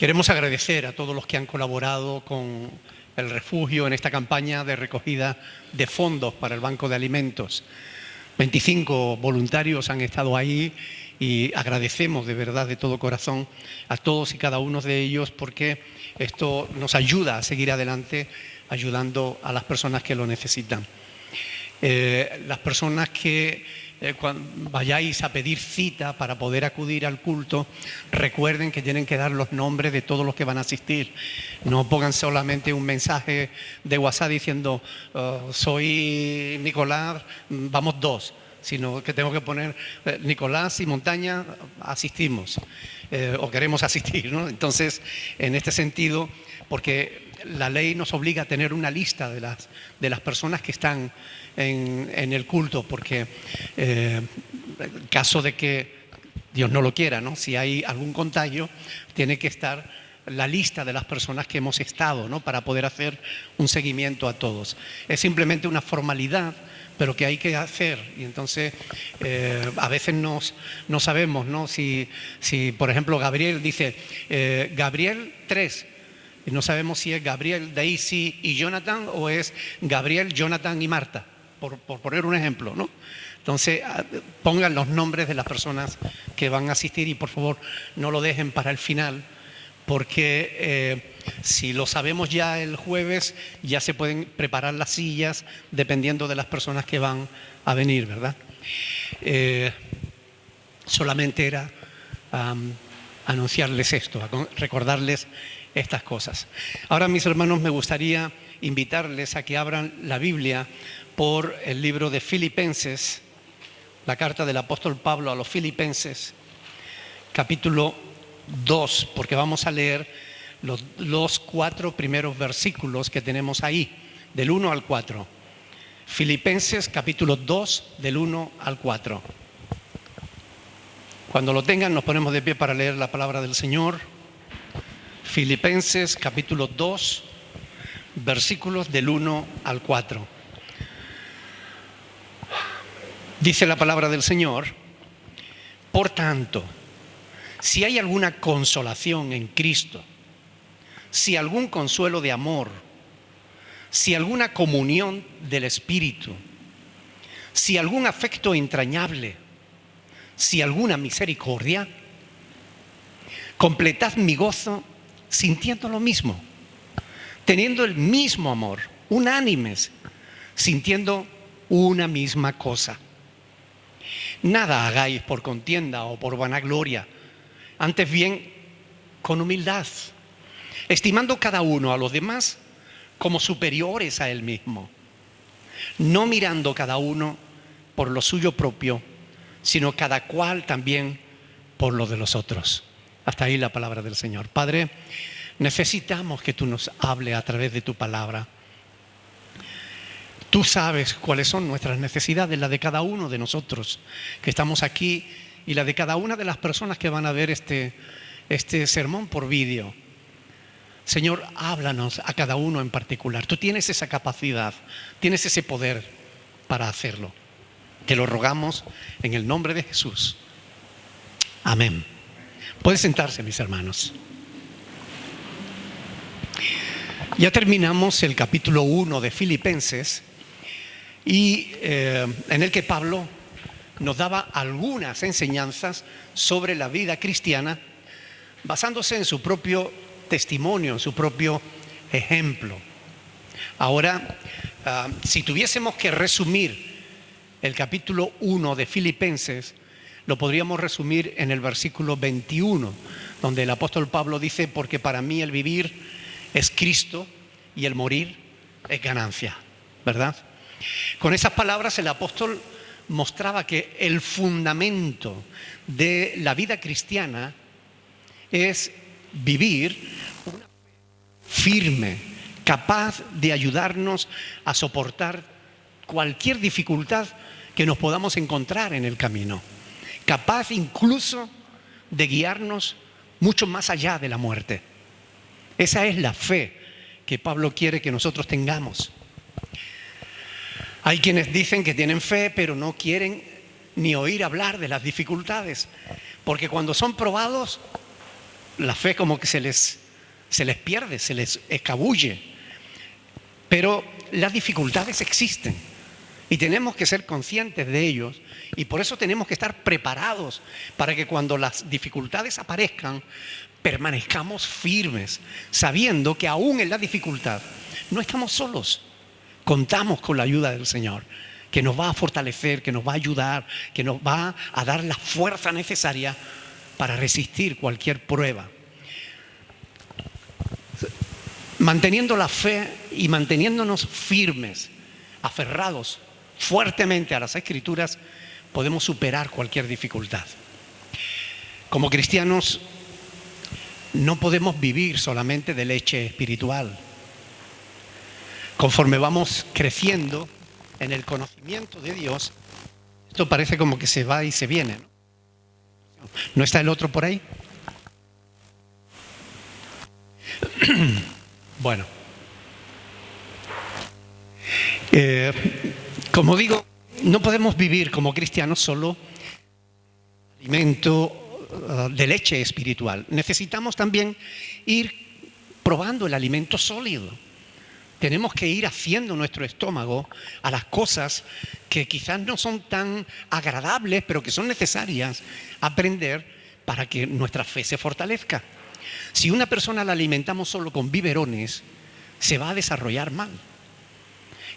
Queremos agradecer a todos los que han colaborado con el refugio en esta campaña de recogida de fondos para el Banco de Alimentos. 25 voluntarios han estado ahí y agradecemos de verdad, de todo corazón, a todos y cada uno de ellos, porque esto nos ayuda a seguir adelante ayudando a las personas que lo necesitan. Las personas que cuando vayáis a pedir cita para poder acudir al culto, recuerden que tienen que dar los nombres de todos los que van a asistir. No pongan solamente un mensaje de WhatsApp diciendo soy Nicolás, vamos dos, sino que tengo que poner Nicolás y Montaña asistimos o queremos asistir, ¿no? Entonces, en este sentido, porque la ley nos obliga a tener una lista de las personas que están en el culto, porque en caso de que Dios no lo quiera, ¿no? Si hay algún contagio, tiene que estar la lista de las personas que hemos estado, ¿no? Para poder hacer un seguimiento a todos. Es simplemente una formalidad, pero que hay que hacer, y entonces a veces no sabemos, ¿no? Si por ejemplo Gabriel dice Gabriel 3, y no sabemos si es Gabriel, Daisy y Jonathan o es Gabriel, Jonathan y Marta, por poner un ejemplo, ¿no? Entonces pongan los nombres de las personas que van a asistir y por favor no lo dejen para el final, porque si lo sabemos ya el jueves, ya se pueden preparar las sillas dependiendo de las personas que van a venir, ¿verdad? Solamente era anunciarles esto, recordarles estas cosas. Ahora, mis hermanos, me gustaría invitarles a que abran la Biblia por el libro de Filipenses, la carta del apóstol Pablo a los Filipenses, capítulo 2, porque vamos a leer los 4 primeros versículos que tenemos ahí, del 1 al 4. Filipenses capítulo 2, del 1 al 4. Cuando lo tengan, nos ponemos de pie para leer la palabra del Señor. Filipenses capítulo 2, versículos del 1 al 4. Dice la palabra del Señor: por tanto, si hay alguna consolación en Cristo, si algún consuelo de amor, si alguna comunión del Espíritu, si algún afecto entrañable, si alguna misericordia, completad mi gozo sintiendo lo mismo, teniendo el mismo amor, unánimes, sintiendo una misma cosa. Nada hagáis por contienda o por vanagloria, antes bien con humildad, estimando cada uno a los demás como superiores a él mismo, no mirando cada uno por lo suyo propio, sino cada cual también por lo de los otros. Hasta ahí la palabra del Señor. Padre, necesitamos que tú nos hables a través de tu palabra. Tú sabes cuáles son nuestras necesidades, la de cada uno de nosotros que estamos aquí y la de cada una de las personas que van a ver este sermón por vídeo. Señor, háblanos a cada uno en particular. Tú tienes esa capacidad, tienes ese poder para hacerlo. Te lo rogamos en el nombre de Jesús. Amén. Pueden sentarse, mis hermanos. Ya terminamos el capítulo 1 de Filipenses y en el que Pablo nos daba algunas enseñanzas sobre la vida cristiana basándose en su propio testimonio, en su propio ejemplo. Ahora, si tuviésemos que resumir el capítulo 1 de Filipenses, lo podríamos resumir en el versículo 21, donde el apóstol Pablo dice: porque para mí el vivir es Cristo y el morir es ganancia, ¿verdad? Con esas palabras el apóstol mostraba que el fundamento de la vida cristiana es vivir una fe firme, capaz de ayudarnos a soportar cualquier dificultad que nos podamos encontrar en el camino, capaz incluso de guiarnos mucho más allá de la muerte. Esa es la fe que Pablo quiere que nosotros tengamos. Hay quienes dicen que tienen fe, pero no quieren ni oír hablar de las dificultades, porque cuando son probados la fe como que se les pierde, se les escabulle. Pero las dificultades existen y tenemos que ser conscientes de ellos, y por eso tenemos que estar preparados para que cuando las dificultades aparezcan permanezcamos firmes, sabiendo que aún en la dificultad no estamos solos. Contamos con la ayuda del Señor, que nos va a fortalecer, que nos va a ayudar, que nos va a dar la fuerza necesaria para resistir cualquier prueba. Manteniendo la fe y manteniéndonos firmes, aferrados fuertemente a las Escrituras, podemos superar cualquier dificultad. Como cristianos, no podemos vivir solamente de leche espiritual. Conforme vamos creciendo en el conocimiento de Dios, esto parece como que se va y se viene, ¿no? ¿No está el otro por ahí? Bueno, como digo, no podemos vivir como cristianos solo alimento de leche espiritual. Necesitamos también ir probando el alimento sólido. Tenemos que ir haciendo nuestro estómago a las cosas que quizás no son tan agradables, pero que son necesarias aprender para que nuestra fe se fortalezca. Si una persona la alimentamos solo con biberones, se va a desarrollar mal.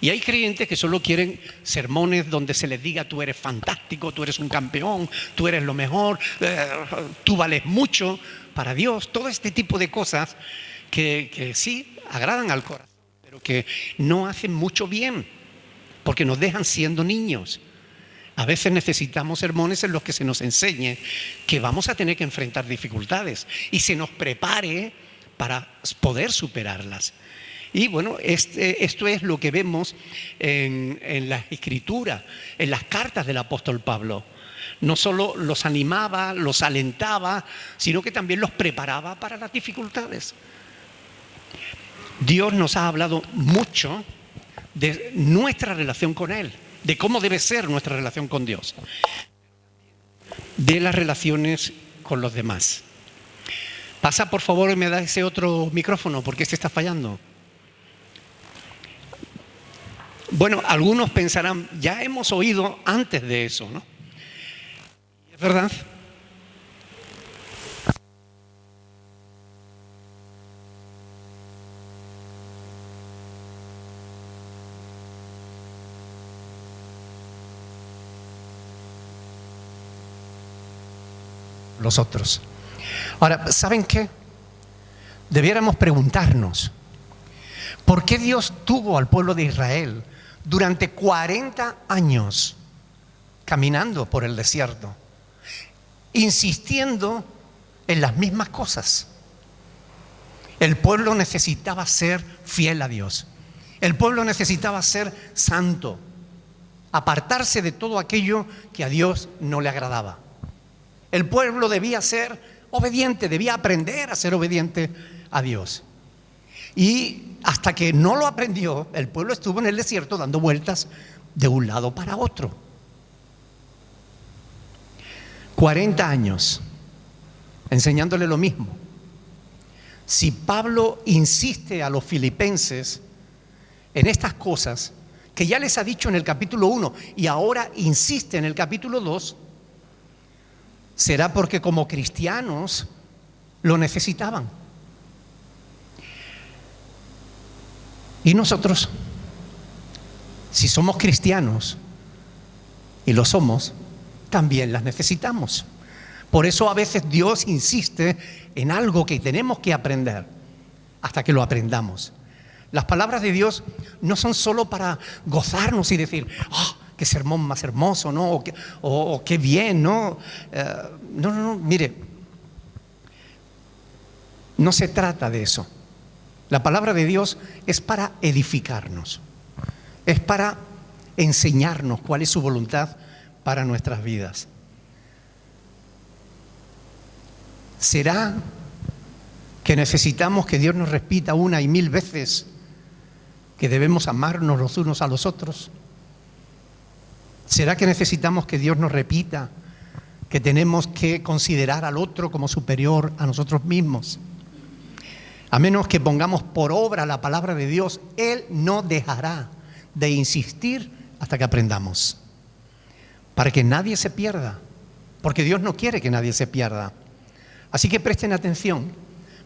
Y hay creyentes que solo quieren sermones donde se les diga: tú eres fantástico, tú eres un campeón, tú eres lo mejor, tú vales mucho para Dios. Todo este tipo de cosas que sí agradan al corazón, pero que no hacen mucho bien, porque nos dejan siendo niños. A veces necesitamos sermones en los que se nos enseñe que vamos a tener que enfrentar dificultades y se nos prepare para poder superarlas. Y bueno, esto es lo que vemos en la Escritura, en las cartas del apóstol Pablo. No solo los animaba, los alentaba, sino que también los preparaba para las dificultades. Dios nos ha hablado mucho de nuestra relación con Él, de cómo debe ser nuestra relación con Dios, de las relaciones con los demás. Pasa por favor y me da ese otro micrófono, porque este está fallando. Bueno, algunos pensarán, ya hemos oído antes de eso, ¿no? ¿Es verdad? Los otros. Ahora, ¿saben qué? Debiéramos preguntarnos, ¿por qué Dios tuvo al pueblo de Israel durante 40 años caminando por el desierto, insistiendo en las mismas cosas? El pueblo necesitaba ser fiel a Dios. El pueblo necesitaba ser santo, apartarse de todo aquello que a Dios no le agradaba. El pueblo debía ser obediente, debía aprender a ser obediente a Dios. Y hasta que no lo aprendió, el pueblo estuvo en el desierto dando vueltas de un lado para otro. 40 años enseñándole lo mismo. Si Pablo insiste a los filipenses en estas cosas que ya les ha dicho en el capítulo 1 y ahora insiste en el capítulo 2, será porque como cristianos lo necesitaban. Y nosotros, si somos cristianos, y lo somos, también las necesitamos. Por eso a veces Dios insiste en algo que tenemos que aprender hasta que lo aprendamos. Las palabras de Dios no son solo para gozarnos y decir: ¡oh, qué sermón más hermoso!, ¿no? O qué bien, ¿no? No, mire, no se trata de eso. La palabra de Dios es para edificarnos, es para enseñarnos cuál es su voluntad para nuestras vidas. ¿Será que necesitamos que Dios nos repita una y mil veces que debemos amarnos los unos a los otros? ¿Será que necesitamos que Dios nos repita que tenemos que considerar al otro como superior a nosotros mismos. A menos que pongamos por obra la palabra de Dios, Él no dejará de insistir hasta que aprendamos. Para que nadie se pierda, porque Dios no quiere que nadie se pierda. Así que presten atención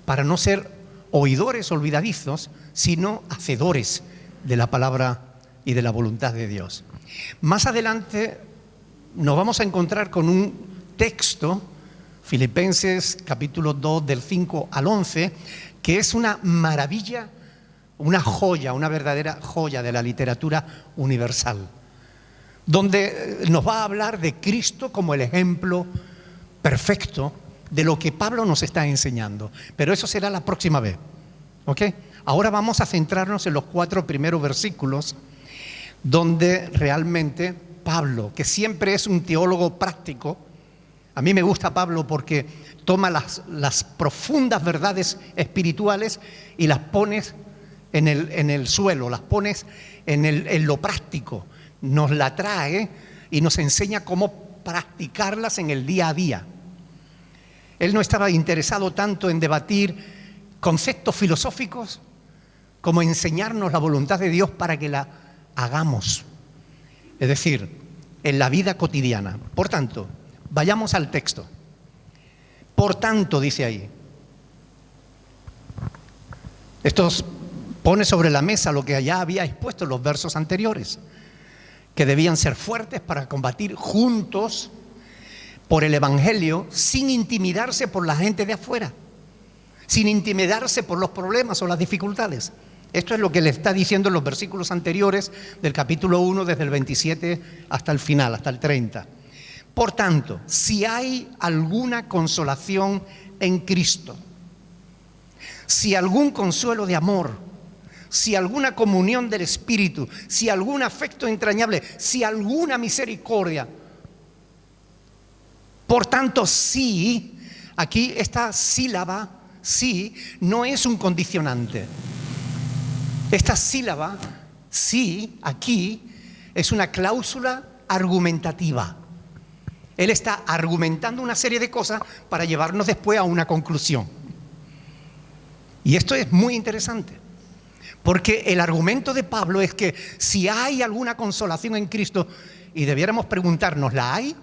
para no ser oidores olvidadizos, sino hacedores de la palabra y de la voluntad de Dios. Más adelante nos vamos a encontrar con un texto, Filipenses capítulo 2 del 5 al 11, que es una maravilla, una joya, una verdadera joya de la literatura universal, donde nos va a hablar de Cristo como el ejemplo perfecto de lo que Pablo nos está enseñando. Pero eso será la próxima vez, ¿ok? Ahora vamos a centrarnos en los 4 primeros versículos, donde realmente Pablo, que siempre es un teólogo práctico, a mí me gusta Pablo porque toma las profundas verdades espirituales y las pones en el suelo, las pones en lo práctico, nos la trae y nos enseña cómo practicarlas en el día a día. Él no estaba interesado tanto en debatir conceptos filosóficos como enseñarnos la voluntad de Dios para que la hagamos, es decir, en la vida cotidiana. Por tanto, vayamos al texto. Por tanto, dice ahí. Esto pone sobre la mesa lo que ya había expuesto en los versos anteriores, que debían ser fuertes para combatir juntos por el Evangelio sin intimidarse por la gente de afuera, sin intimidarse por los problemas o las dificultades. Esto es lo que le está diciendo en los versículos anteriores del capítulo 1, desde el 27 hasta el final, hasta el 30. Por tanto, si hay alguna consolación en Cristo, si algún consuelo de amor, si alguna comunión del Espíritu, si algún afecto entrañable, si alguna misericordia. Por tanto, sí, aquí esta sílaba, sí, no es un condicionante. Esta sílaba, sí, aquí, es una cláusula argumentativa. Él está argumentando una serie de cosas para llevarnos después a una conclusión. Y esto es muy interesante, porque el argumento de Pablo es que si hay alguna consolación en Cristo, y debiéramos preguntarnos, ¿la hay?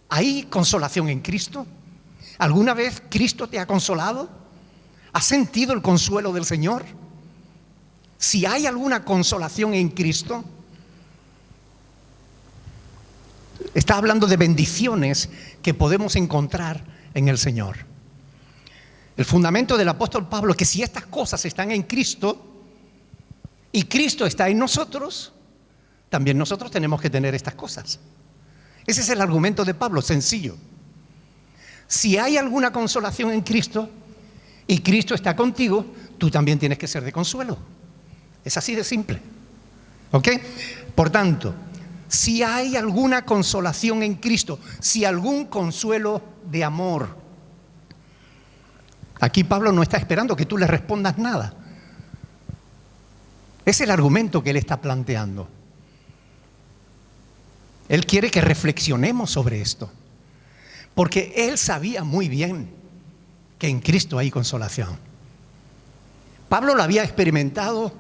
¿Hay consolación en Cristo? ¿Alguna vez Cristo te ha consolado? ¿Has sentido el consuelo del Señor? Si hay alguna consolación en Cristo, está hablando de bendiciones que podemos encontrar en el Señor. El fundamento del apóstol Pablo es que si estas cosas están en Cristo y Cristo está en nosotros, también nosotros tenemos que tener estas cosas. Ese es el argumento de Pablo, sencillo. Si hay alguna consolación en Cristo y Cristo está contigo, tú también tienes que ser de consuelo. Es así de simple, ¿ok? Por tanto, si hay alguna consolación en Cristo, si algún consuelo de amor. Aquí Pablo no está esperando que tú le respondas nada. Es el argumento que él está planteando. Él quiere que reflexionemos sobre esto, porque él sabía muy bien que en Cristo hay consolación. Pablo lo había experimentado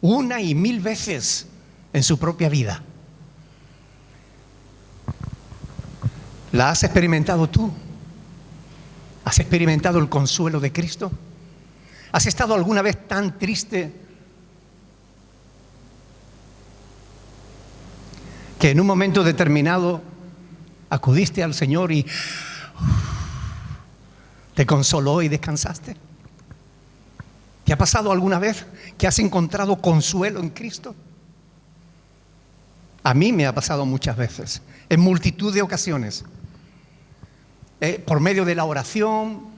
1 y 1000 veces en su propia vida. ¿La has experimentado tú? ¿Has experimentado el consuelo de Cristo? ¿Has estado alguna vez tan triste que en un momento determinado acudiste al Señor y te consoló y descansaste? ¿Te ha pasado alguna vez que has encontrado consuelo en Cristo? A mí me ha pasado muchas veces, en multitud de ocasiones. Por medio de la oración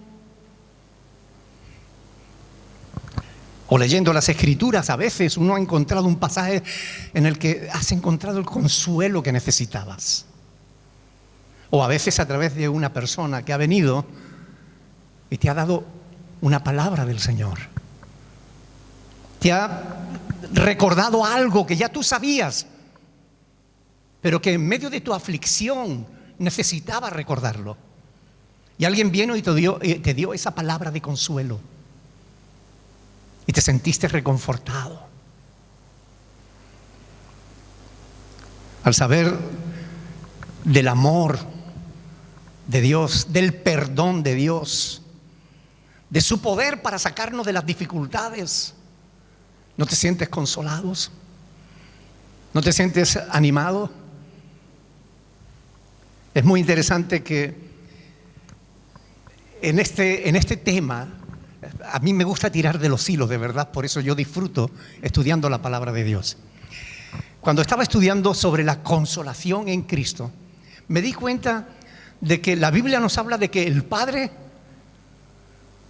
o leyendo las Escrituras, a veces uno ha encontrado un pasaje en el que has encontrado el consuelo que necesitabas. O a veces a través de una persona que ha venido y te ha dado una palabra del Señor. Te ha recordado algo que ya tú sabías, pero que en medio de tu aflicción necesitaba recordarlo. Y alguien vino y te dio esa palabra de consuelo. Y te sentiste reconfortado. Al saber del amor de Dios, del perdón de Dios, de su poder para sacarnos de las dificultades, ¿no te sientes consolado? ¿No te sientes animado? Es muy interesante que en este tema, a mí me gusta tirar de los hilos, de verdad, por eso yo disfruto estudiando la palabra de Dios. Cuando estaba estudiando sobre la consolación en Cristo, me di cuenta de que la Biblia nos habla de que el Padre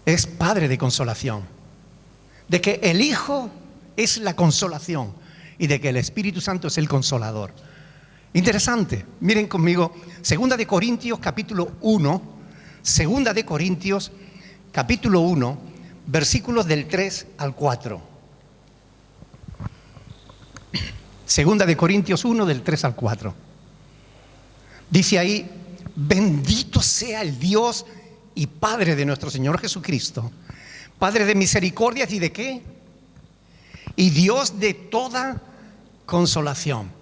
es Padre de consolación, de que el Hijo es la consolación y de que el Espíritu Santo es el consolador. Interesante, miren conmigo, 2 de Corintios capítulo 1, 2 de Corintios capítulo 1, versículos del 3 al 4. 2 de Corintios 1, del 3 al 4. Dice ahí: bendito sea el Dios y Padre de nuestro Señor Jesucristo, Padre de misericordias y de ¿qué? Y Dios de toda consolación.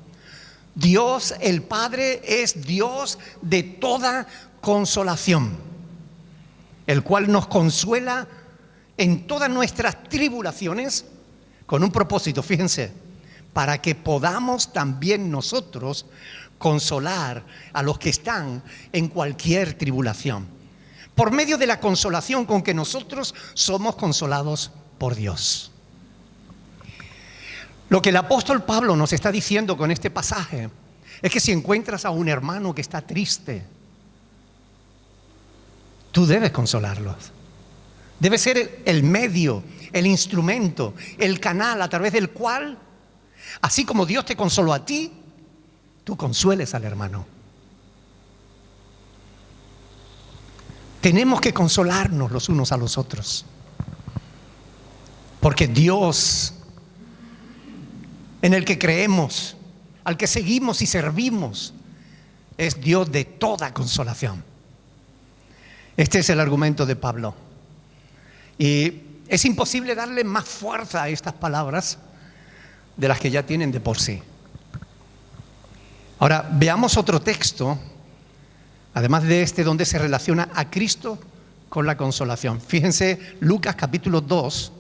Dios el Padre es Dios de toda consolación, el cual nos consuela en todas nuestras tribulaciones con un propósito, fíjense, para que podamos también nosotros consolar a los que están en cualquier tribulación, por medio de la consolación con que nosotros somos consolados por Dios. Lo que el apóstol Pablo nos está diciendo con este pasaje es que si encuentras a un hermano que está triste, tú debes consolarlos. Debe ser el medio, el instrumento, el canal a través del cual, así como Dios te consoló a ti, tú consueles al hermano. Tenemos que consolarnos los unos a los otros, porque Dios, en el que creemos, al que seguimos y servimos, es Dios de toda consolación. Este es el argumento de Pablo. Y es imposible darle más fuerza a estas palabras de las que ya tienen de por sí. Ahora, veamos otro texto, además de este, donde se relaciona a Cristo con la consolación. Fíjense, Lucas capítulo 2,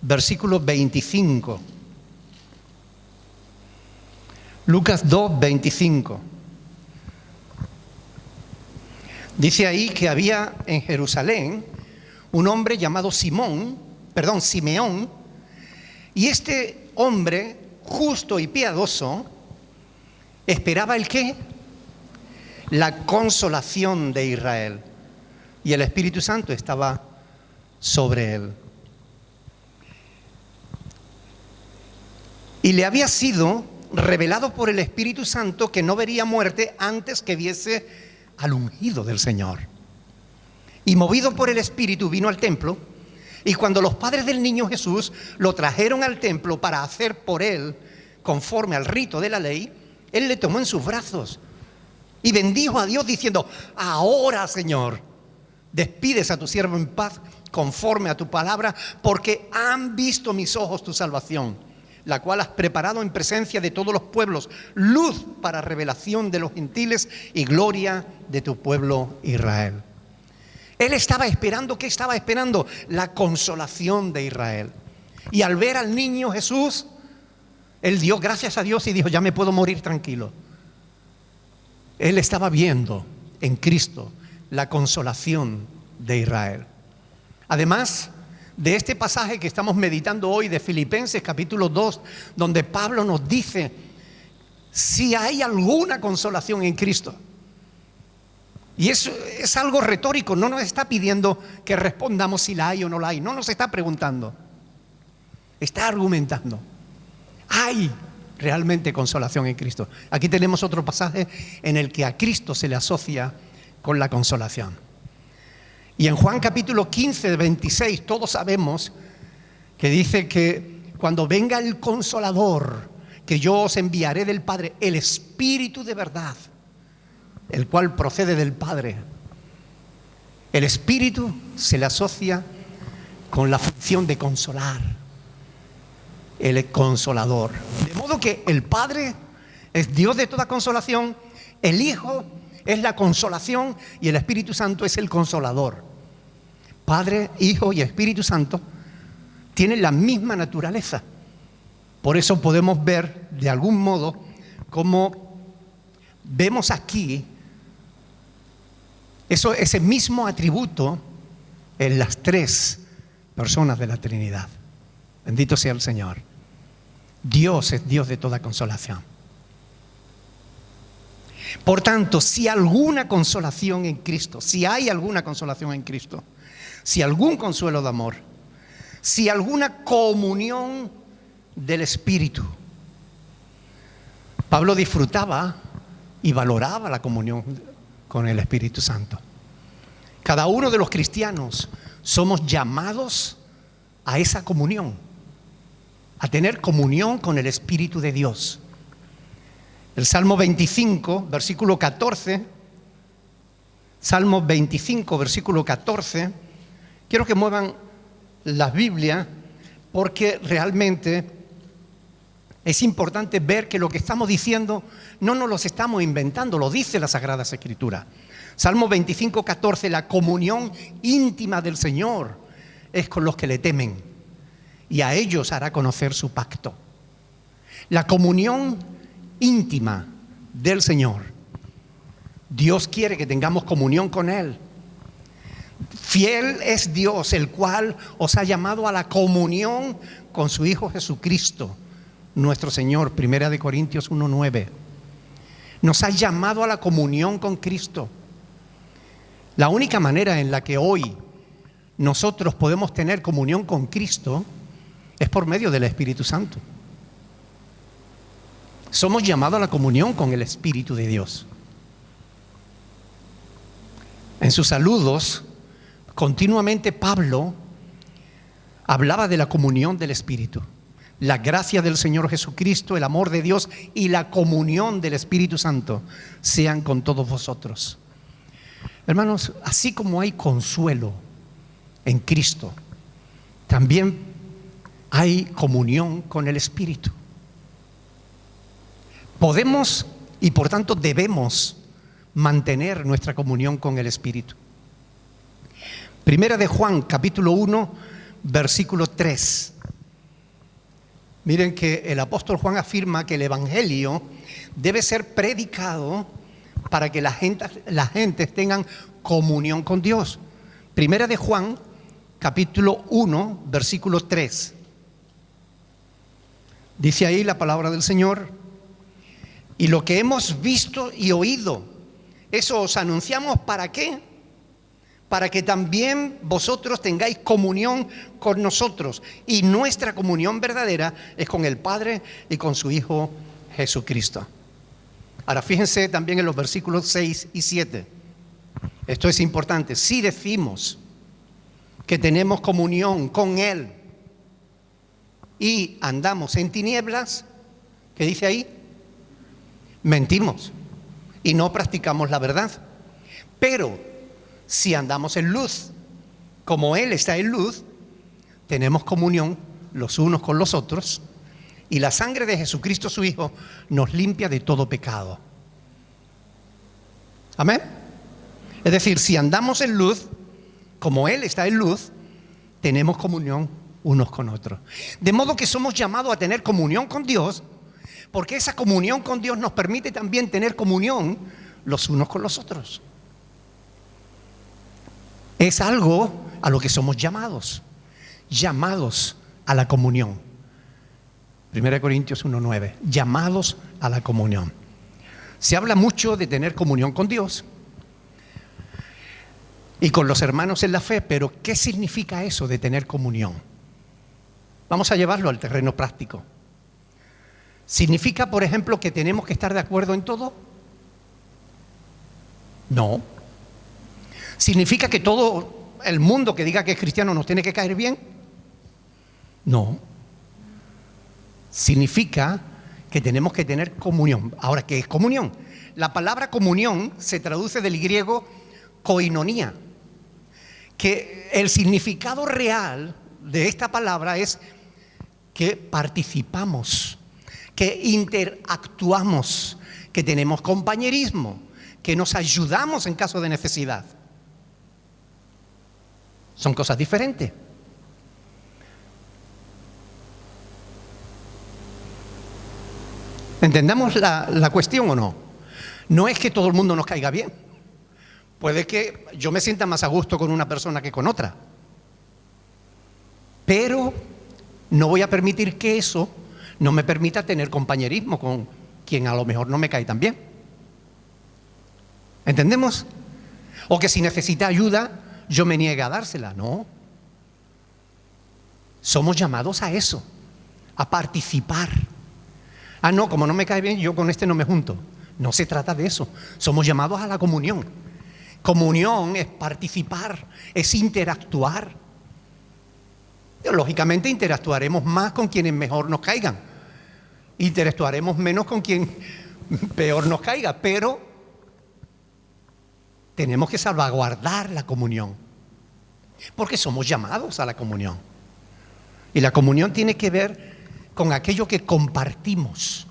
versículo 25. Lucas 2, 25. Dice ahí que había en Jerusalén un hombre llamado Simeón, y este hombre justo y piadoso esperaba ¿el qué? La consolación de Israel, y el Espíritu Santo estaba sobre él. Y le había sido revelado por el Espíritu Santo que no vería muerte antes que viese al ungido del Señor. Y movido por el Espíritu vino al templo, y cuando los padres del niño Jesús lo trajeron al templo para hacer por él conforme al rito de la ley, él le tomó en sus brazos y bendijo a Dios diciendo: ahora, Señor, despides a tu siervo en paz conforme a tu palabra, porque han visto mis ojos tu salvación, la cual has preparado en presencia de todos los pueblos, luz para revelación de los gentiles y gloria de tu pueblo Israel. Él estaba esperando, ¿qué estaba esperando? La consolación de Israel. Y al ver al niño Jesús, él dio gracias a Dios y dijo: ya me puedo morir tranquilo. Él estaba viendo en Cristo la consolación de Israel. Además de este pasaje que estamos meditando hoy de Filipenses capítulo 2, donde Pablo nos dice si hay alguna consolación en Cristo. Y eso es algo retórico, no nos está pidiendo que respondamos si la hay o no la hay, no nos está preguntando, está argumentando. Hay realmente consolación en Cristo. Aquí tenemos otro pasaje en el que a Cristo se le asocia con la consolación. Y en Juan capítulo 15, 26, todos sabemos que dice que cuando venga el Consolador, que yo os enviaré del Padre el Espíritu de verdad, el cual procede del Padre. El Espíritu se le asocia con la función de consolar, el consolador. De modo que el Padre es Dios de toda consolación, el Hijo es la consolación y el Espíritu Santo es el consolador. Padre, Hijo y Espíritu Santo tienen la misma naturaleza. Por eso podemos ver de algún modo cómo vemos aquí ese mismo atributo en las tres personas de la Trinidad. Bendito sea el Señor. Dios es Dios de toda consolación. Por tanto, si alguna consolación en Cristo, si hay alguna consolación en Cristo, si algún consuelo de amor, si alguna comunión del Espíritu. Pablo disfrutaba y valoraba la comunión con el Espíritu Santo. Cada uno de los cristianos somos llamados a esa comunión, a tener comunión con el Espíritu de Dios. El Salmo 25, versículo 14, Salmo 25, versículo 14, quiero que muevan la Biblia porque realmente es importante ver que lo que estamos diciendo no nos lo estamos inventando, lo dice la Sagrada Escritura. Salmo 25, 14, la comunión íntima del Señor es con los que le temen y a ellos hará conocer su pacto. La comunión íntima del Señor. Dios quiere que tengamos comunión con Él. Fiel es Dios, el cual os ha llamado a la comunión con su Hijo Jesucristo, nuestro Señor. 1 Corintios 1:9. Nos ha llamado a la comunión con Cristo. La única manera en la que hoy nosotros podemos tener comunión con Cristo es por medio del Espíritu Santo. Somos llamados a la comunión con el Espíritu de Dios. En sus saludos, continuamente Pablo hablaba de la comunión del Espíritu. La gracia del Señor Jesucristo, el amor de Dios y la comunión del Espíritu Santo sean con todos vosotros. Hermanos, así como hay consuelo en Cristo, también hay comunión con el Espíritu. Podemos y por tanto debemos mantener nuestra comunión con el Espíritu. Primera de Juan, capítulo 1, versículo 3. Miren que el apóstol Juan afirma que el Evangelio debe ser predicado para que las gentes tengan comunión con Dios. Primera de Juan, capítulo 1, versículo 3. Dice ahí la palabra del Señor: y lo que hemos visto y oído, eso os anunciamos. ¿Para qué? Para que también vosotros tengáis comunión con nosotros. Y nuestra comunión verdadera es con el Padre y con su Hijo Jesucristo. Ahora fíjense también en los versículos 6 y 7. Esto es importante. Si decimos que tenemos comunión con Él y andamos en tinieblas, ¿qué dice ahí? Mentimos y no practicamos la verdad. Pero si andamos en luz, como Él está en luz, tenemos comunión los unos con los otros, y la sangre de Jesucristo su Hijo nos limpia de todo pecado. Amén. Es decir, si andamos en luz, como Él está en luz, tenemos comunión unos con otros. De modo que somos llamados a tener comunión con Dios, porque esa comunión con Dios nos permite también tener comunión los unos con los otros. Es algo a lo que somos llamados a la comunión. 1 Corintios 1:9, llamados a la comunión. Se habla mucho de tener comunión con Dios y con los hermanos en la fe, pero ¿qué significa eso de tener comunión? Vamos a llevarlo al terreno práctico. ¿Significa, por ejemplo, que tenemos que estar de acuerdo en todo? No. ¿Significa que todo el mundo que diga que es cristiano nos tiene que caer bien? No. Significa que tenemos que tener comunión. Ahora, ¿qué es comunión? La palabra comunión se traduce del griego koinonía, que el significado real de esta palabra es que participamos, que interactuamos, que tenemos compañerismo, que nos ayudamos en caso de necesidad. Son cosas diferentes. ¿Entendamos la cuestión o no? No es que todo el mundo nos caiga bien. Puede que yo me sienta más a gusto con una persona que con otra. Pero no voy a permitir que eso no me permita tener compañerismo con quien a lo mejor no me cae tan bien. ¿Entendemos? O que si necesita ayuda, yo me niegue a dársela. No. Somos llamados a eso, a participar. Ah, no, como no me cae bien, yo con este no me junto. No se trata de eso. Somos llamados a la comunión. Comunión es participar, es interactuar. Lógicamente interactuaremos más con quienes mejor nos caigan. Interactuaremos menos con quien peor nos caiga, pero tenemos que salvaguardar la comunión, porque somos llamados a la comunión. Y la comunión tiene que ver con aquello que compartimos.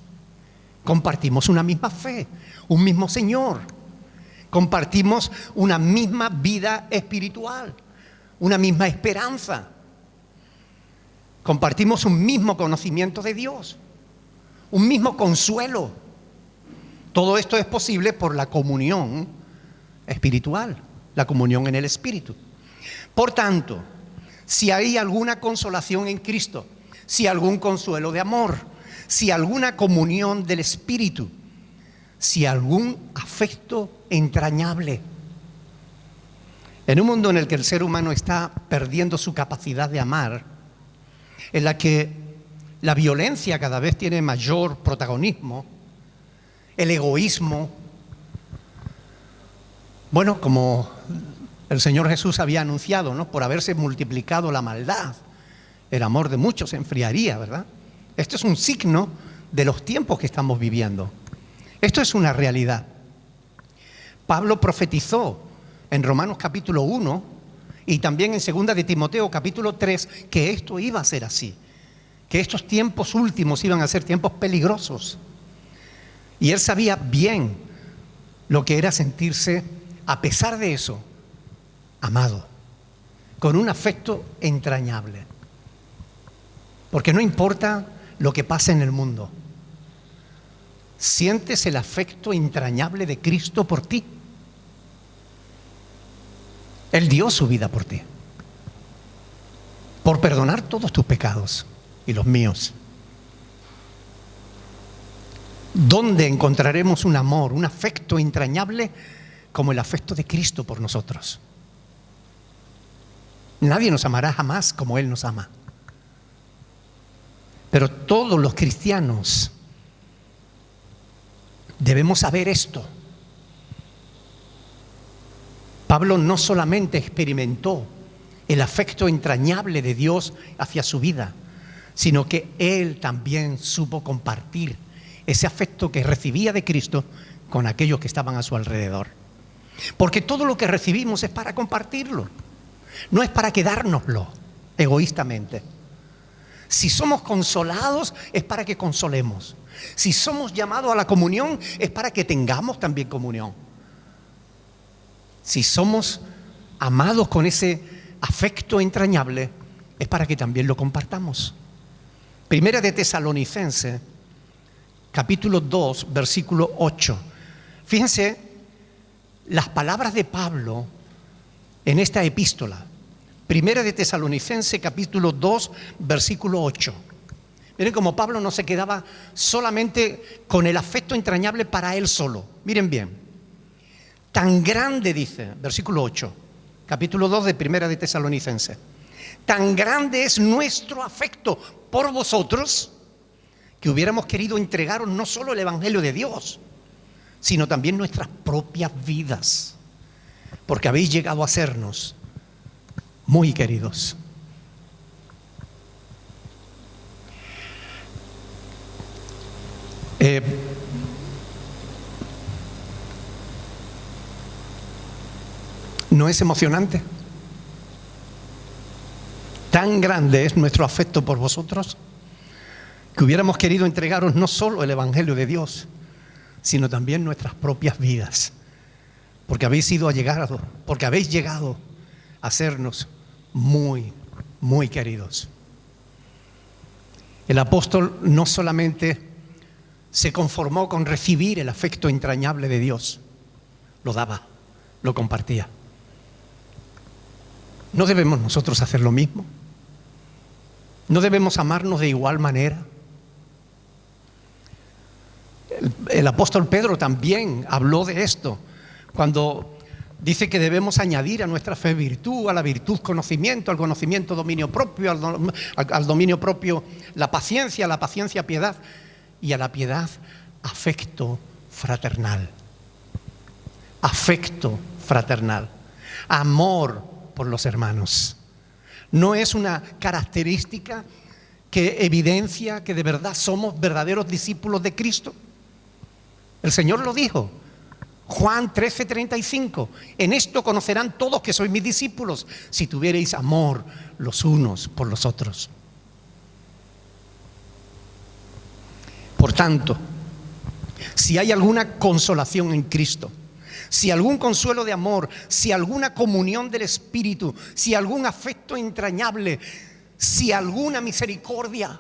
Compartimos una misma fe, un mismo Señor. Compartimos una misma vida espiritual, una misma esperanza. Compartimos un mismo conocimiento de Dios, un mismo consuelo. Todo esto es posible por la comunión espiritual, la comunión en el Espíritu. Por tanto, si hay alguna consolación en Cristo, si algún consuelo de amor, si alguna comunión del Espíritu, si algún afecto entrañable. En un mundo en el que el ser humano está perdiendo su capacidad de amar, en la que la violencia cada vez tiene mayor protagonismo, el egoísmo, bueno, como el Señor Jesús había anunciado, ¿no? Por haberse multiplicado la maldad, el amor de muchos se enfriaría, ¿verdad? Esto es un signo de los tiempos que estamos viviendo. Esto es una realidad. Pablo profetizó en Romanos capítulo 1 y también en 2 de Timoteo capítulo 3 que esto iba a ser así, que estos tiempos últimos iban a ser tiempos peligrosos. Y él sabía bien lo que era sentirse, a pesar de eso, amado, con un afecto entrañable. Porque no importa lo que pase en el mundo, sientes el afecto entrañable de Cristo por ti. Él dio su vida por ti, por perdonar todos tus pecados y los míos. ¿Dónde encontraremos un amor, un afecto entrañable como el afecto de Cristo por nosotros? Nadie nos amará jamás como Él nos ama. Pero todos los cristianos debemos saber esto. Pablo no solamente experimentó el afecto entrañable de Dios hacia su vida, sino que él también supo compartir ese afecto que recibía de Cristo con aquellos que estaban a su alrededor. Porque todo lo que recibimos es para compartirlo, no es para quedárnoslo egoístamente. Si somos consolados es para que consolemos. Si somos llamados a la comunión es para que tengamos también comunión. Si somos amados con ese afecto entrañable es para que también lo compartamos. Primera de Tesalonicenses, capítulo 2, versículo 8. Fíjense las palabras de Pablo en esta epístola. Primera de Tesalonicenses, capítulo 2, versículo 8. Miren cómo Pablo no se quedaba solamente con el afecto entrañable para él solo. Miren bien. Tan grande, dice, versículo 8, capítulo 2 de Primera de Tesalonicenses. Tan grande es nuestro afecto por vosotros que hubiéramos querido entregaros no solo el Evangelio de Dios, sino también nuestras propias vidas, porque habéis llegado a sernos muy queridos. ¿No es emocionante? Tan grande es nuestro afecto por vosotros que hubiéramos querido entregaros no solo el Evangelio de Dios, sino también nuestras propias vidas, porque habéis sido allegados, porque habéis llegado a sernos muy, muy queridos. El apóstol no solamente se conformó con recibir el afecto entrañable de Dios, lo daba, lo compartía. ¿No debemos nosotros hacer lo mismo? ¿No debemos amarnos de igual manera? El apóstol Pedro también habló de esto cuando dice que debemos añadir a nuestra fe virtud, a la virtud conocimiento, al conocimiento dominio propio, al dominio propio la paciencia, a la paciencia piedad y a la piedad afecto fraternal. Afecto fraternal, amor por los hermanos. No es una característica que evidencia que de verdad somos verdaderos discípulos de Cristo. El Señor lo dijo, Juan 13:35, en esto conocerán todos que sois mis discípulos, si tuviereis amor los unos por los otros. Por tanto, si hay alguna consolación en Cristo, si algún consuelo de amor, si alguna comunión del Espíritu, si algún afecto entrañable, si alguna misericordia,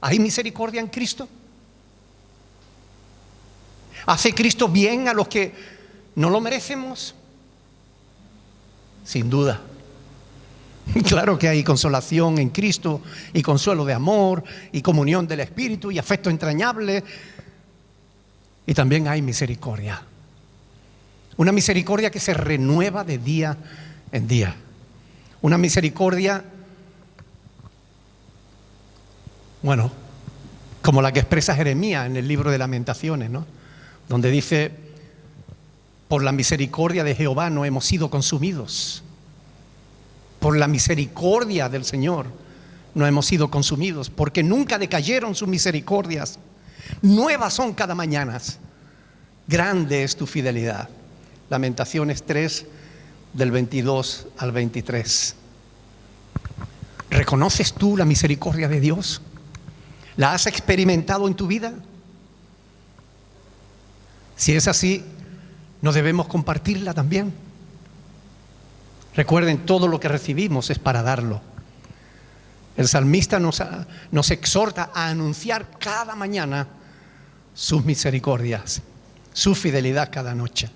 ¿hay misericordia en Cristo? ¿Hace Cristo bien a los que no lo merecemos? Sin duda. Claro que hay consolación en Cristo y consuelo de amor y comunión del Espíritu y afecto entrañable. Y también hay misericordia. Una misericordia que se renueva de día en día. Una misericordia, bueno, como la que expresa Jeremías en el libro de Lamentaciones, ¿no? Donde dice, por la misericordia de Jehová no hemos sido consumidos. Por la misericordia del Señor no hemos sido consumidos, porque nunca decayeron sus misericordias. Nuevas son cada mañana. Grande es tu fidelidad. Lamentaciones 3, del 22 al 23. ¿Reconoces tú la misericordia de Dios? ¿La has experimentado en tu vida? Si es así, ¿no debemos compartirla también? Recuerden, todo lo que recibimos es para darlo. El salmista nos exhorta a anunciar cada mañana sus misericordias, su fidelidad cada noche.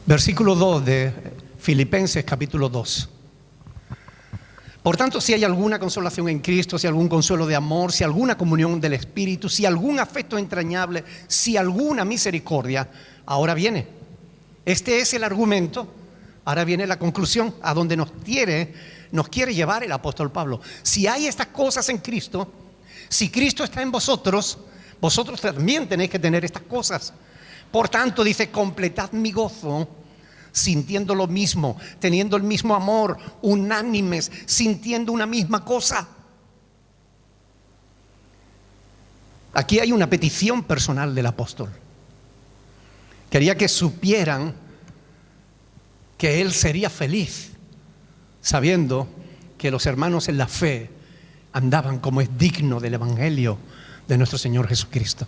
Versículo 2 de Filipenses capítulo 2. Por tanto, si hay alguna consolación en Cristo, si algún consuelo de amor, si alguna comunión del Espíritu, si algún afecto entrañable, si alguna misericordia, ahora viene. Este es el argumento, ahora viene la conclusión a donde nos quiere llevar el apóstol Pablo. Si hay estas cosas en Cristo, si Cristo está en vosotros, vosotros también tenéis que tener estas cosas. Por tanto, dice, completad mi gozo, sintiendo lo mismo, teniendo el mismo amor, unánimes, sintiendo una misma cosa. Aquí hay una petición personal del apóstol. Quería que supieran que él sería feliz sabiendo que los hermanos en la fe andaban como es digno del Evangelio de nuestro Señor Jesucristo.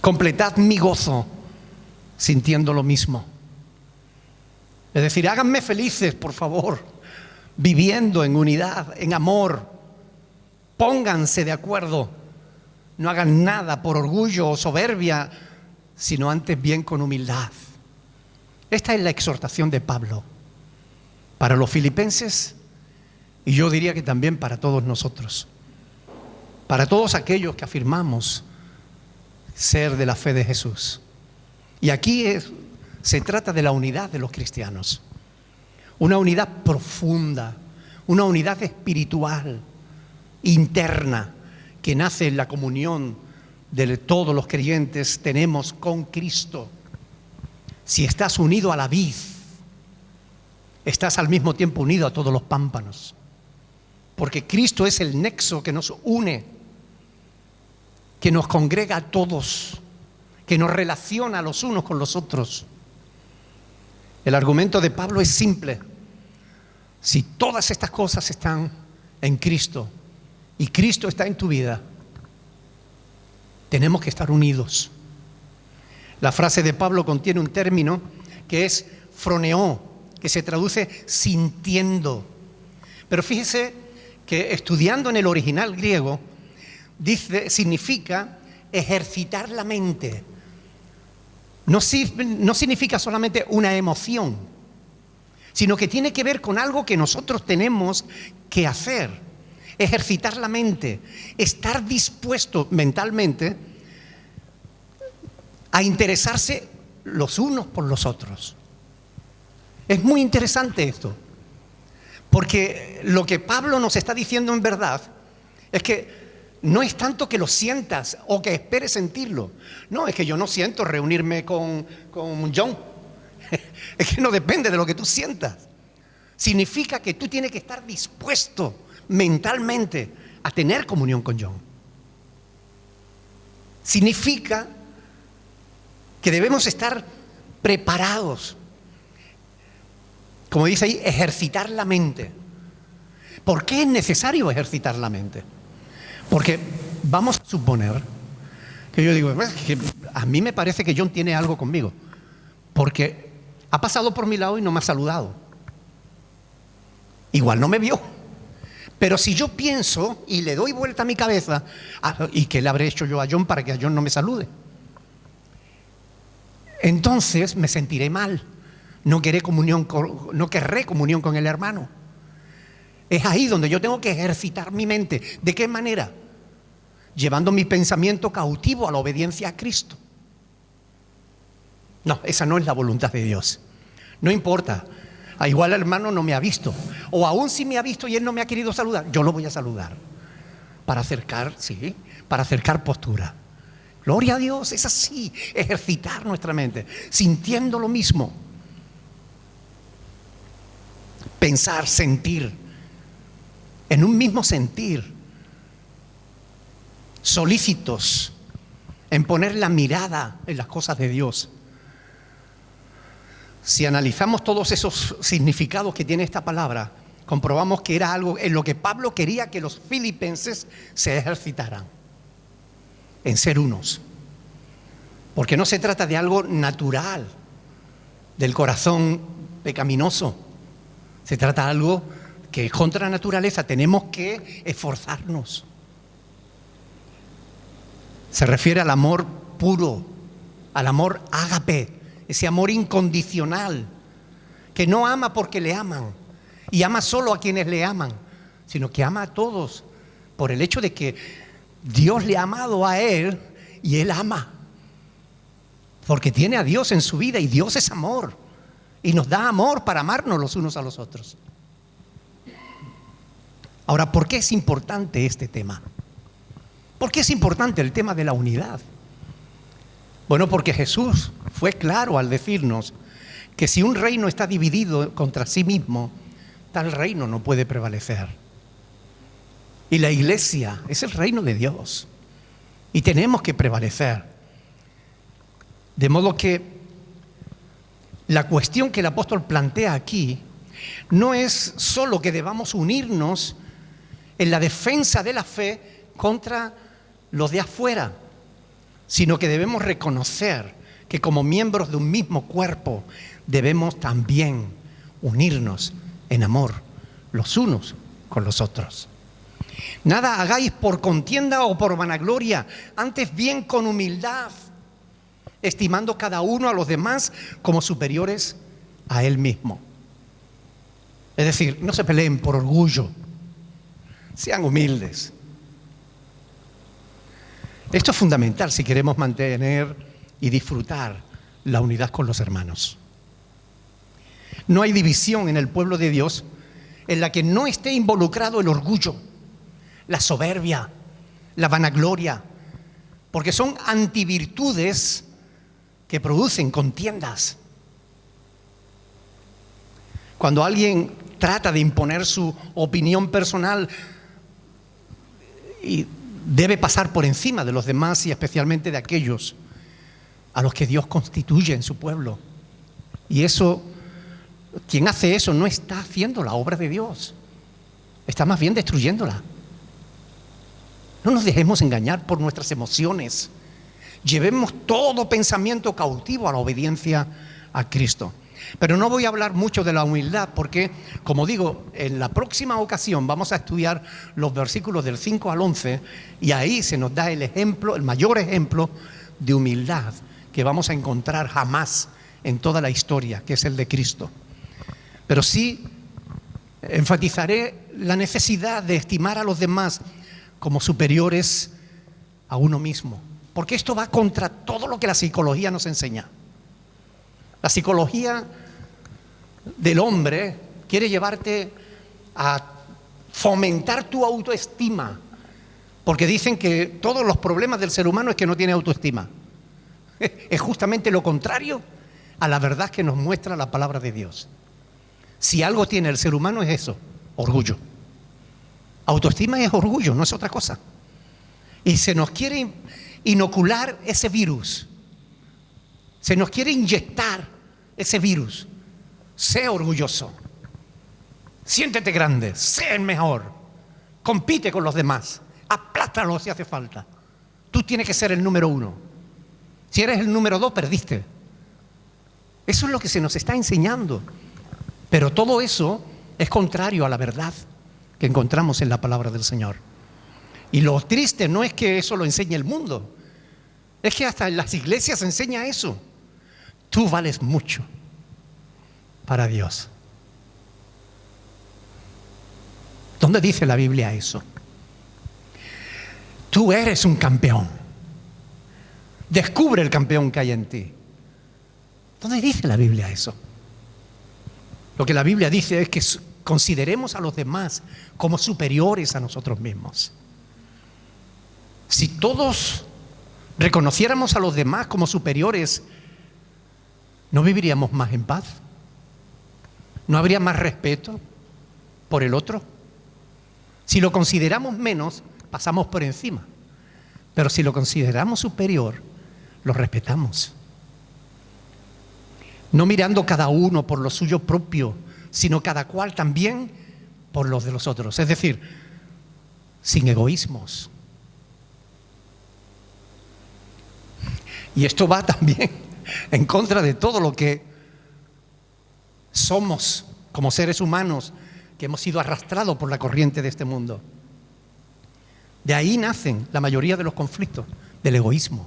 Completad mi gozo sintiendo lo mismo. Es decir, háganme felices, por favor, viviendo en unidad, en amor. Pónganse de acuerdo. No hagan nada por orgullo o soberbia, sino antes bien con humildad. Esta es la exhortación de Pablo para los filipenses y yo diría que también para todos nosotros, para todos aquellos que afirmamos ser de la fe de Jesús. Y aquí se trata de la unidad de los cristianos, una unidad profunda, una unidad espiritual, interna, que nace en la comunión de todos los creyentes tenemos con Cristo. Si estás unido a la vid, estás al mismo tiempo unido a todos los pámpanos. porque Cristo es el nexo que nos une, que nos congrega a todos, que nos relaciona los unos con los otros. El argumento de Pablo es simple. Si todas estas cosas están en Cristo y Cristo está en tu vida, tenemos que estar unidos. La frase de Pablo contiene un término que es phroneo, que se traduce sintiendo. Pero fíjese que estudiando en el original griego, significa ejercitar la mente. No significa solamente una emoción, sino que tiene que ver con algo que nosotros tenemos que hacer. Ejercitar la mente, estar dispuesto mentalmente a interesarse los unos por los otros. Es muy interesante esto, porque lo que Pablo nos está diciendo en verdad es que no es tanto que lo sientas o que esperes sentirlo. No, es que yo no siento reunirme con John. Es que no depende de lo que tú sientas. Significa que tú tienes que estar dispuesto mentalmente a tener comunión con John. Significa que debemos estar preparados. Como dice ahí, ejercitar la mente. ¿Por qué es necesario ejercitar la mente? Porque vamos a suponer que yo digo, que a mí me parece que John tiene algo conmigo, porque ha pasado por mi lado y no me ha saludado. Igual no me vio. Pero si yo pienso y le doy vuelta a mi cabeza, ¿y qué le habré hecho yo a John para que a John no me salude? Entonces me sentiré mal. No querré comunión con el hermano. Es ahí donde yo tengo que ejercitar mi mente. ¿De qué manera? Llevando mi pensamiento cautivo a la obediencia a Cristo. No, esa no es la voluntad de Dios. No importa. Igual el hermano no me ha visto. O aún si me ha visto y él no me ha querido saludar, yo lo voy a saludar. Para acercar postura. Gloria a Dios, es así. Ejercitar nuestra mente. Sintiendo lo mismo. Pensar, sentir. En un mismo sentir. Solícitos en poner la mirada en las cosas de Dios. Si analizamos todos esos significados que tiene esta palabra, comprobamos que era algo en lo que Pablo quería que los filipenses se ejercitaran, en ser unos. Porque no se trata de algo natural, del corazón pecaminoso. Se trata de algo que es contra la naturaleza, tenemos que esforzarnos. Se refiere al amor puro, al amor ágape, ese amor incondicional, que no ama porque le aman, y ama solo a quienes le aman, sino que ama a todos, por el hecho de que Dios le ha amado a él, y él ama, porque tiene a Dios en su vida, y Dios es amor, y nos da amor para amarnos los unos a los otros. Ahora, ¿por qué es importante este tema? ¿Por qué es importante el tema de la unidad? Bueno, porque Jesús fue claro al decirnos que si un reino está dividido contra sí mismo, tal reino no puede prevalecer. Y la iglesia es el reino de Dios y tenemos que prevalecer. De modo que la cuestión que el apóstol plantea aquí no es solo que debamos unirnos en la defensa de la fe contra los de afuera, sino que debemos reconocer que como miembros de un mismo cuerpo debemos también unirnos en amor los unos con los otros. Nada hagáis por contienda o por vanagloria, antes bien con humildad, estimando cada uno a los demás como superiores a él mismo. Es decir, no se peleen por orgullo, sean humildes. Esto es fundamental si queremos mantener y disfrutar la unidad con los hermanos. No hay división en el pueblo de Dios en la que no esté involucrado el orgullo, la soberbia, la vanagloria, porque son antivirtudes que producen contiendas. Cuando alguien trata de imponer su opinión personal y debe pasar por encima de los demás y especialmente de aquellos a los que Dios constituye en su pueblo. Y eso, quien hace eso no está haciendo la obra de Dios, está más bien destruyéndola. No nos dejemos engañar por nuestras emociones. Llevemos todo pensamiento cautivo a la obediencia a Cristo. Pero no voy a hablar mucho de la humildad porque, como digo, en la próxima ocasión vamos a estudiar los versículos del 5 al 11 y ahí se nos da el ejemplo, el mayor ejemplo de humildad que vamos a encontrar jamás en toda la historia, que es el de Cristo. Pero sí enfatizaré la necesidad de estimar a los demás como superiores a uno mismo, porque esto va contra todo lo que la psicología nos enseña. La psicología del hombre quiere llevarte a fomentar tu autoestima, porque dicen que todos los problemas del ser humano es que no tiene autoestima. Es justamente lo contrario a la verdad que nos muestra la palabra de Dios. Si algo tiene el ser humano es eso, orgullo. Autoestima es orgullo, no es otra cosa. Y se nos quiere inocular ese virus. Se nos quiere inyectar ese virus. Sé orgulloso. Siéntete grande. Sé el mejor. Compite con los demás. Aplástalo si hace falta. Tú tienes que ser el número 1. Si eres el número 2, perdiste. Eso es lo que se nos está enseñando. Pero todo eso es contrario a la verdad que encontramos en la palabra del Señor. Y lo triste no es que eso lo enseñe el mundo. Es que hasta en las iglesias se enseña eso. Tú vales mucho para Dios. ¿Dónde dice la Biblia eso? Tú eres un campeón. Descubre el campeón que hay en ti. ¿Dónde dice la Biblia eso? Lo que la Biblia dice es que consideremos a los demás como superiores a nosotros mismos. Si todos reconociéramos a los demás como superiores, ¿no viviríamos más en paz? ¿No habría más respeto por el otro? Si lo consideramos menos, pasamos por encima. Pero si lo consideramos superior, lo respetamos. No mirando cada uno por lo suyo propio, sino cada cual también por los de los otros. Es decir, sin egoísmos. Y esto va también en contra de todo lo que somos como seres humanos que hemos sido arrastrados por la corriente de este mundo. De ahí nacen la mayoría de los conflictos, del egoísmo.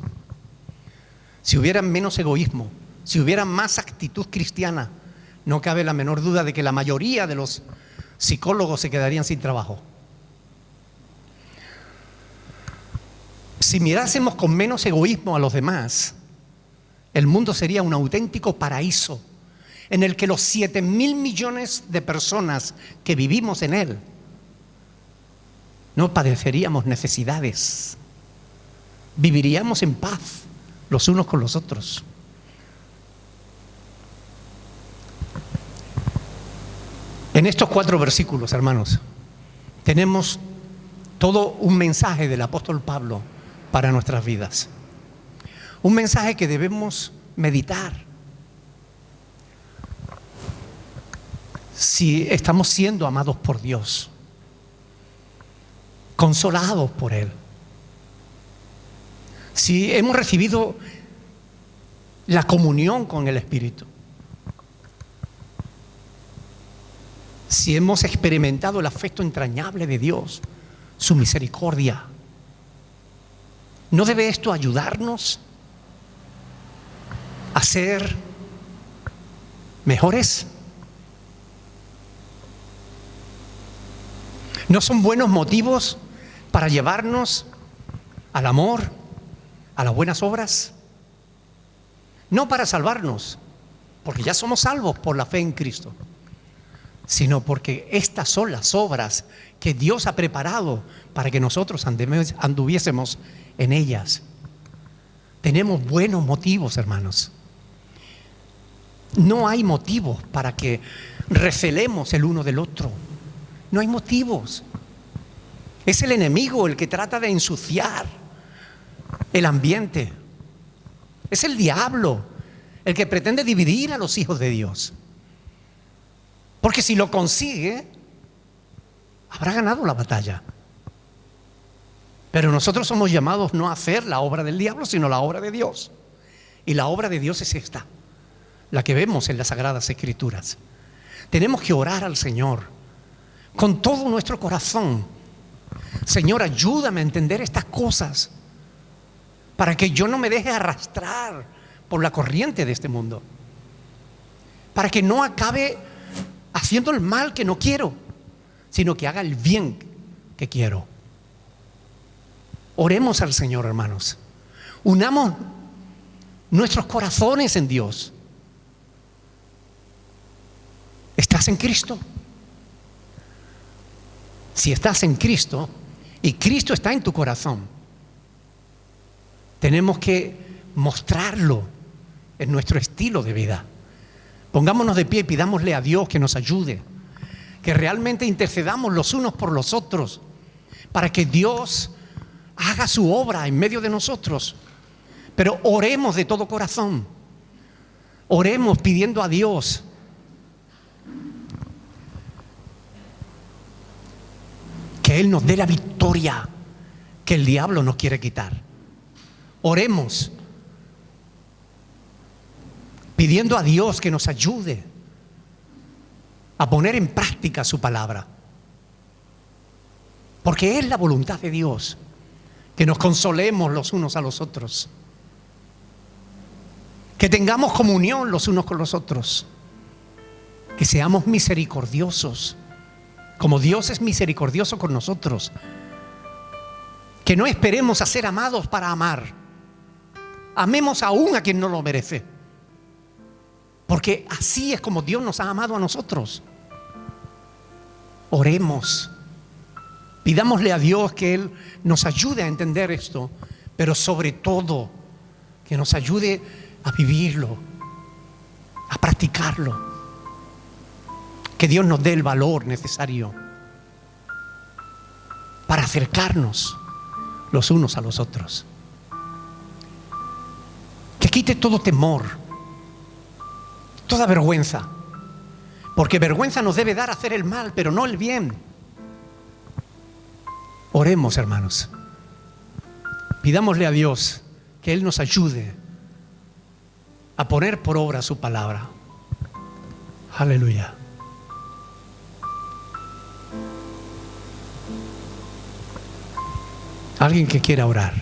Si hubiera menos egoísmo, si hubiera más actitud cristiana, no cabe la menor duda de que la mayoría de los psicólogos se quedarían sin trabajo. Si mirásemos con menos egoísmo a los demás, el mundo sería un auténtico paraíso en el que los 7.000 millones de personas que vivimos en él no padeceríamos necesidades. Viviríamos en paz los unos con los otros. En estos 4 versículos, hermanos, tenemos todo un mensaje del apóstol Pablo para nuestras vidas. Un mensaje que debemos meditar. Si estamos siendo amados por Dios, consolados por Él, si hemos recibido la comunión con el Espíritu, si hemos experimentado el afecto entrañable de Dios, su misericordia, ¿no debe esto ayudarnos a ser mejores? ¿No son buenos motivos para llevarnos al amor, a las buenas obras? No para salvarnos, porque ya somos salvos por la fe en Cristo, sino porque estas son las obras que Dios ha preparado para que nosotros anduviésemos en ellas. Tenemos buenos motivos, hermanos. No hay motivos para que recelemos el uno del otro. No hay motivos. Es el enemigo el que trata de ensuciar el ambiente. Es el diablo el que pretende dividir a los hijos de Dios. Porque si lo consigue, habrá ganado la batalla. Pero nosotros somos llamados no a hacer la obra del diablo, sino la obra de Dios. Y la obra de Dios es esta, la que vemos en las Sagradas Escrituras. Tenemos que orar al Señor con todo nuestro corazón. Señor, ayúdame a entender estas cosas para que yo no me deje arrastrar por la corriente de este mundo, para que no acabe haciendo el mal que no quiero, sino que haga el bien que quiero. Oremos al Señor, hermanos. Unamos nuestros corazones en Dios. ¿Estás en Cristo? Si estás en Cristo y Cristo está en tu corazón, tenemos que mostrarlo en nuestro estilo de vida. Pongámonos de pie y pidámosle a Dios que nos ayude, que realmente intercedamos los unos por los otros, para que Dios haga su obra en medio de nosotros. Pero oremos de todo corazón. Oremos pidiendo a Dios que Él nos dé la victoria que el diablo nos quiere quitar. Oremos pidiendo a Dios que nos ayude a poner en práctica su palabra. Porque es la voluntad de Dios que nos consolemos los unos a los otros, que tengamos comunión los unos con los otros, que seamos misericordiosos como Dios es misericordioso con nosotros, que no esperemos a ser amados para amar. Amemos aún a quien no lo merece, porque así es como Dios nos ha amado a nosotros. Oremos, pidámosle a Dios que Él nos ayude a entender esto, pero sobre todo que nos ayude a vivirlo, a practicarlo. Que Dios nos dé el valor necesario para acercarnos los unos a los otros. Que quite todo temor, toda vergüenza, porque vergüenza nos debe dar hacer el mal, pero no el bien. Oremos, hermanos. Pidámosle a Dios que Él nos ayude a poner por obra su palabra. Aleluya. Alguien que quiera orar.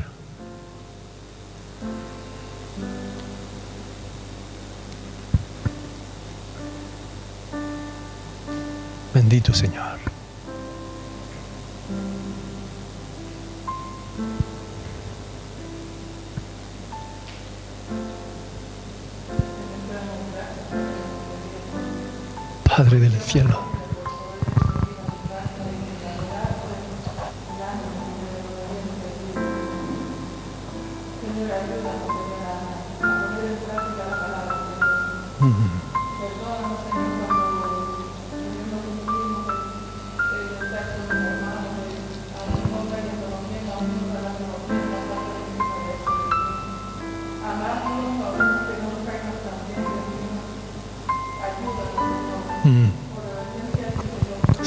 Bendito Señor. Padre del cielo,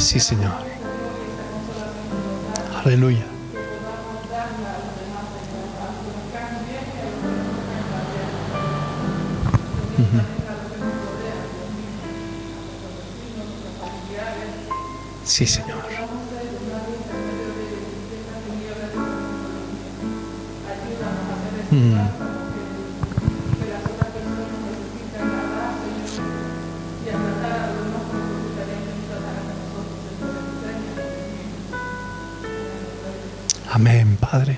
sí, Señor. Aleluya. Sí, Señor. Amén, Padre.